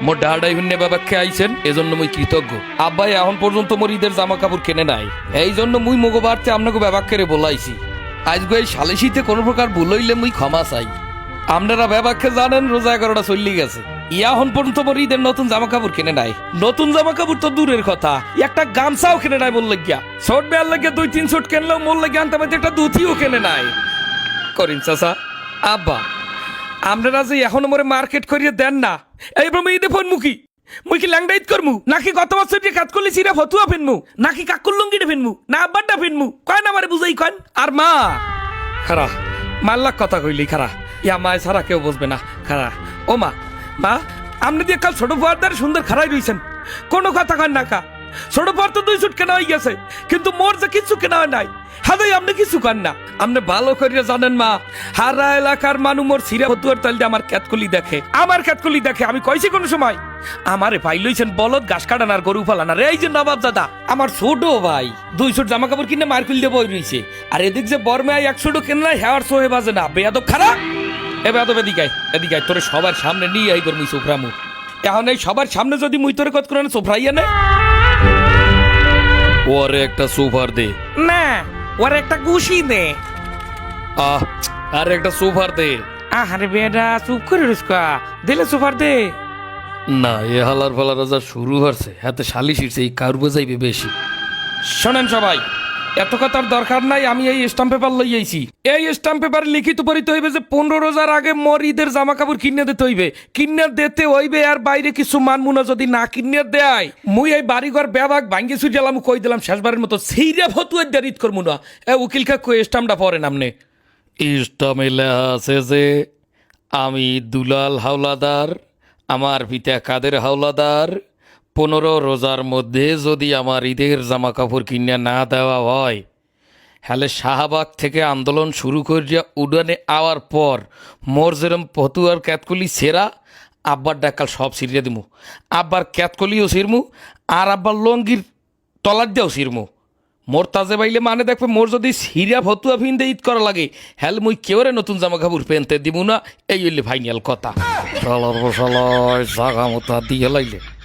মোর ডাহাডাই ভিন্নে বাবাকে আইছেন এজন্য মুই কৃতজ্ঞ। আব্বাই এখন পর্যন্ত মোর ঈদের জামা কাপড় কেনে নাই, এই জন্য মুই মগো বাড়তে আপনাকে বাবাকে বলাইছি। আজকে এই সালিশিতে কোনো প্রকার ভুল হইলে মুই ক্ষমা চাই। আপনারা বাবাকে জানেন রোজা 11টা চল্লি গেছে, এখন পর্যন্ত মোর ঈদের নতুন জামা কাপড় কেনে নাই। নতুন জামা কাপড় তো দূরের কথা, একটা গামছাও কেনে নাই মোর লাগিয়া। শর্ট বেয়ার লাগিয়া 2-3 শুট কেনলেও মোর লাগিয়া আনতে পারতে একটা দুথিও কেনে নাই। করিম চাচা, আব্বা আপনারা যে এখনো মোরে মার্কেট করিয়ে দেন না, এই প্রমে ঈদে ফোন মুখী মুই কি ল্যাংডাইত করমু, নাকি গত বছর যে কাজ করলি সিরা ফতুয়া ফিনমু, নাকি কাকুর লুঙ্গিটা ফিনমু, না আব্বারটা ফিনমু, কয় না আমারে বুঝাই কন। আর মা খারা মাল্লাক কথা কইলি খারা, ইয়া মায় ছাড়া কেউ বুঝবে না খারা। ও মা, মা আপনি দিয়ে কাল ছোট পর্দার সুন্দর খারাই রইছেন, কোনো কথা কন না কা। ছোট পর তো 2 শুট কেনা হয়ে গেছে, কিন্তু মোর যে কিছু কেনা হয় নাই, হাদাই আপনি কিছু কন না। আপনি ভালো করিয়া জানেন মা, হারা এলাকার মানুষ মোর সিরা ফতুয়ার তাল দিয়ে আমার ক্যাতকলি দেখে, আমার ক্যাতকলি দেখে। আমি কইছি কোন সময় আমারে ভাই লইছেন বলদ ঘাস কাটান আর গরু ফালান। এই যে নবাব দাদা আমার ছোট ভাই 2 শুট জামা কাপড় কিনে মার্কেল দিয়ে বই রইছে, আর এদিক যে বর্মে 1 শুটও কেনা হেয়ার সোহে বাজে না। বেয়াদব খারাপ, এ বেয়াদব এদিকায় এদিকায় তোরে সবার সামনে নিয়ে আই করমি সোফরামু। এখন এই সবার সামনে যদি মুই তোরে কত করে সোফরাইয়া নে, ওরে একটা সোফার দে না, ওরে একটা গুশি দে, আর একটা সোফার দে। আরে বেটা চুপ করে রুস্কা দিলে সোফার দে না। এ হালার ফালার যা শুরু হচ্ছে, হাতে শালিশ ইরছে, এই কার বোঝাইবে বেশি। শোনেন সবাই, এত কথার দরকার নাই। আমি এই স্টাম্প পেপার লই আইছি, এই স্টাম্প পেপারে লিখিত পড়িতে হইবে যে 15 রোজার আগে মোর ঈদের জামা কাপড় কিনে দিতে হইবে, কিনে দিতে হইবে। আর বাইরে কিছু মানমুনা যদি না কিনে দেয়, মুই এই বাড়িঘর বেবাক ভাঙ্গে ছুটি গেলাম, কই দিলাম শেষবারের মতো সেইরা ফতুয়ার দিয়ে ঈদ করবো না। এ উকিল কাকু স্টাম্পটা পড়েন আমনে। স্টাম্পে লেখা আছে যে আমি দুলাল হাওলাদার, আমার পিতা কাদের হাওলাদার, 15 রোজার মধ্যে যদি আমার ঈদের জামা কাপড় কিনে না দেওয়া হয়, হলে শাহবাগ থেকে আন্দোলন শুরু করিয়া উডানে আওয়ার পর মোর যেরম ফতুয়ার ক্যাতকলি সেরা, আব্বার ডাকাল সব সিরিয়া দিমু। আব্বার ক্যাতকলিও সিরমু, আর আব্বার লঙ্গির তলার দিয়েও সিরমু। মোর তাজে বাইলে মানে দেখবে, মোর যদি সিরিয়া ফতুয়া ফিনতে ঈদ করা লাগে, হ্যাল মুই কেউরে নতুন জামা কাপড় পেনতে দিব না। এই হইলে ফাইনাল কথা। জাগা মতো দিয়ে লাইলে